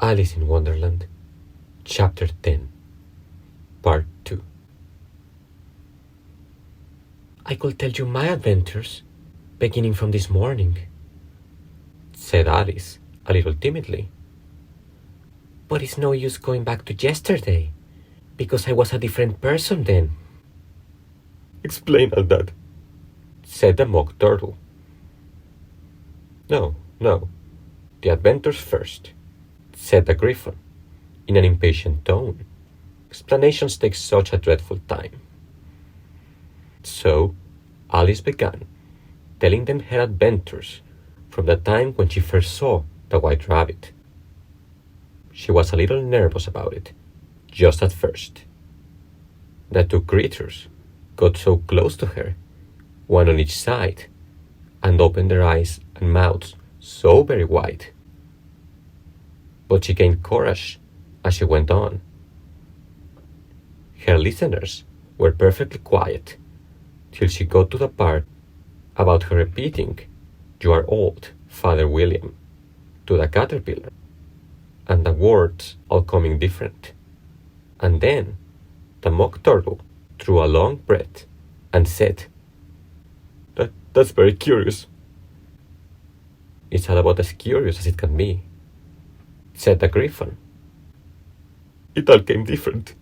Alice in Wonderland, Chapter 10, Part 2. I could tell you my adventures, beginning from this morning, said Alice, a little timidly. But it's no use going back to yesterday, because I was a different person then. Explain all that, said the Mock Turtle. No, the adventures first, said the Griffin, in an impatient tone. Explanations take such a dreadful time. So Alice began, telling them her adventures from the time when she first saw the White Rabbit. She was a little nervous about it, just at first. The two creatures got so close to her, one on each side, and opened their eyes and mouths so very wide. But she gained courage as she went on. Her listeners were perfectly quiet till she got to the part about her repeating, "You are old, Father William," to the caterpillar, and the words all coming different. And then the Mock Turtle drew a long breath and said, That's very curious. "It's all about as curious as it can be," said the Griffin. It all came different,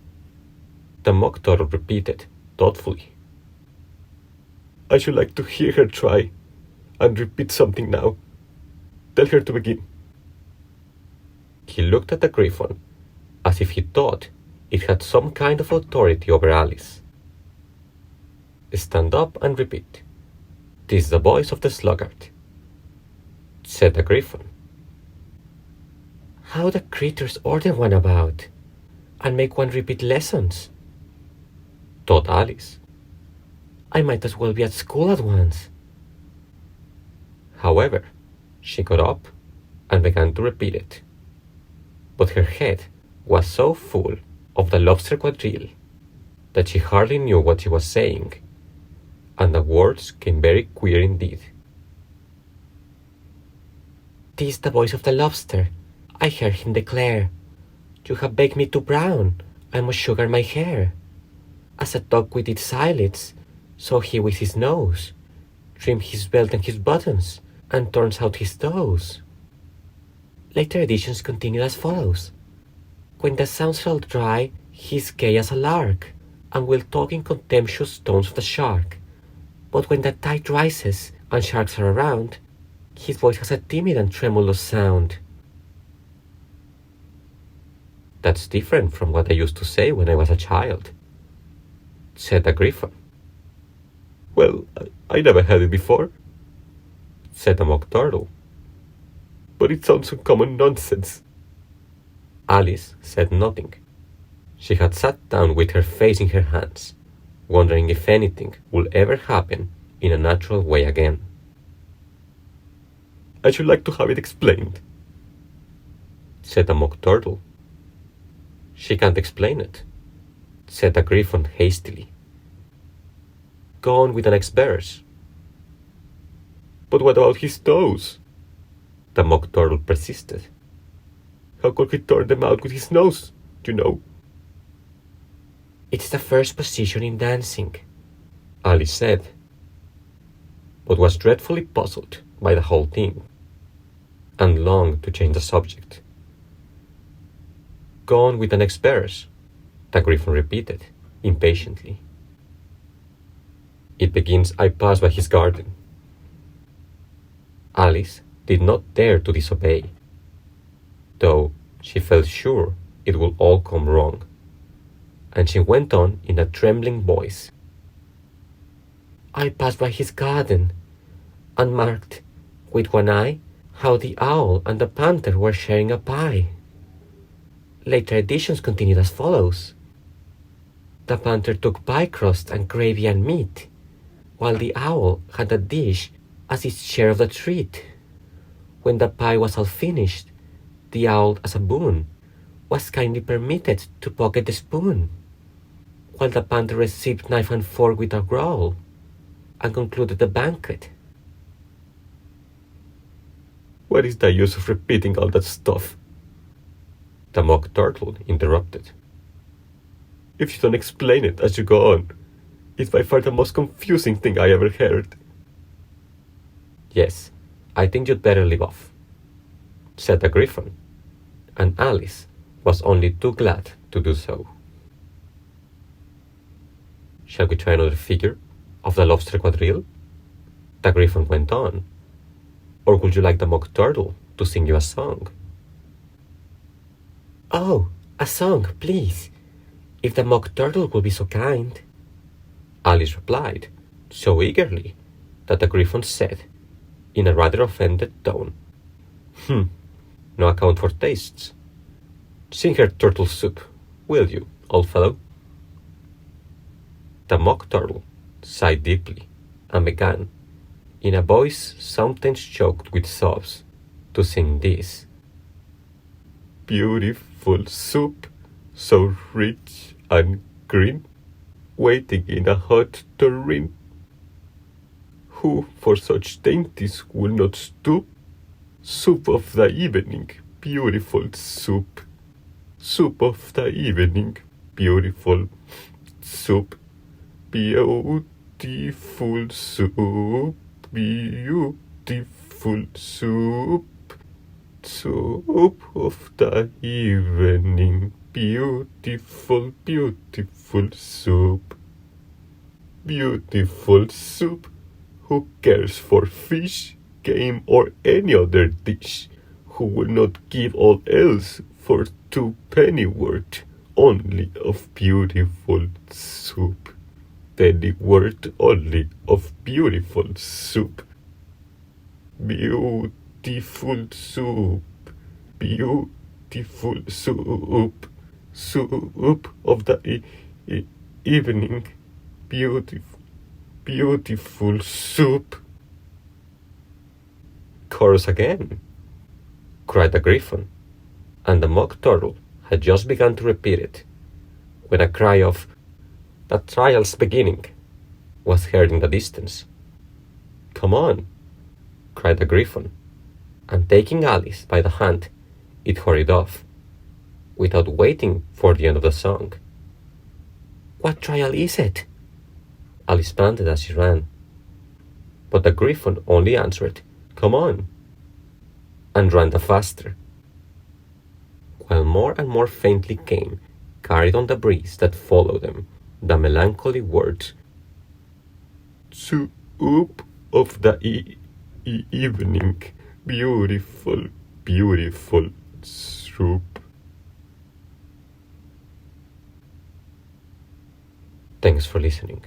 The Mock Turtle repeated thoughtfully. I should like to hear her try and repeat something now. Tell her to begin. He looked at the Griffin as if he thought it had some kind of authority over Alice. "Stand up and repeat. 'Tis the voice of the sluggard," said the Griffin. How the creatures order one about, and make one repeat lessons, thought Alice. I might as well be at school at once. However, she got up and began to repeat it. But her head was so full of the Lobster Quadrille that she hardly knew what she was saying, and the words came very queer indeed. "'Tis the voice of the lobster," I heard him declare. "You have baked me too brown, I must sugar my hair. As a dog with its eyelids, so he with his nose trims his belt and his buttons, and turns out his toes." Later editions continue as follows. When the sounds all dry, he's gay as a lark, and will talk in contemptuous tones of the shark. But when the tide rises and sharks are around, his voice has a timid and tremulous sound. "That's different from what I used to say when I was a child," said the Griffin. Well, I never heard it before, said the Mock Turtle. but it sounds uncommon nonsense. Alice said nothing. She had sat down with her face in her hands, wondering if anything would ever happen in a natural way again. I should like to have it explained, said the Mock Turtle. She can't explain it, said the Griffin hastily. Go on with the next verse. But what about his toes? The Mock Turtle persisted. How could he turn them out with his nose, you know? It's the first position in dancing, Alice said, but was dreadfully puzzled by the whole thing, and longed to change the subject. Go on with the next verse, the Griffin repeated, impatiently. It begins, I pass by his garden. Alice did not dare to disobey, though she felt sure it would all come wrong, and she went on in a trembling voice. I passed by his garden, and marked, with one eye, how the owl and the panther were sharing a pie. Later editions continued as follows. The panther took pie crust and gravy and meat, while the owl had a dish as its share of the treat. When the pie was all finished, the owl, as a boon, was kindly permitted to pocket the spoon, while the panther received knife and fork with a growl, and concluded the banquet. What is the use of repeating all that stuff? The Mock Turtle interrupted. If you don't explain it as you go on, it's by far the most confusing thing I ever heard. Yes, I think you'd better leave off, said the Griffin, and Alice was only too glad to do so. Shall we try another figure of the Lobster quadrille? The Griffin went on. Or would you like the Mock Turtle to sing you a song? Oh, a song, please, if the Mock Turtle will be so kind, Alice replied, so eagerly that the Griffin said, in a rather offended tone, no account for tastes. Sing her turtle soup, will you, old fellow? The Mock Turtle sighed deeply and began, in a voice sometimes choked with sobs, to sing this. Beautiful soup, so rich and green, waiting in a hot tureen. Who for such dainties will not stoop? Soup of the evening, beautiful soup. Soup of the evening, beautiful soup. Beautiful soup, beautiful soup. Soup of the evening, beautiful, beautiful soup. Beautiful soup. Who cares for fish, game, or any other dish? Who will not give all else for 2 pennyworth only of beautiful soup? Pennyworth only of beautiful soup. Beautiful soup, beautiful soup, soup of the evening, beautiful soup. Chorus again, cried the Griffin, and the Mock Turtle had just begun to repeat it, when a cry of, "The trial's beginning," was heard in the distance. "Come on," cried the Griffin, and taking Alice by the hand, it hurried off, without waiting for the end of the song. "What trial is it?" Alice panted as she ran. But the Griffin only answered, "Come on," and ran the faster, while more and more faintly came, carried on the breeze that followed them, the melancholy words, "Soup of the evening, beautiful, beautiful soup." Thanks for listening.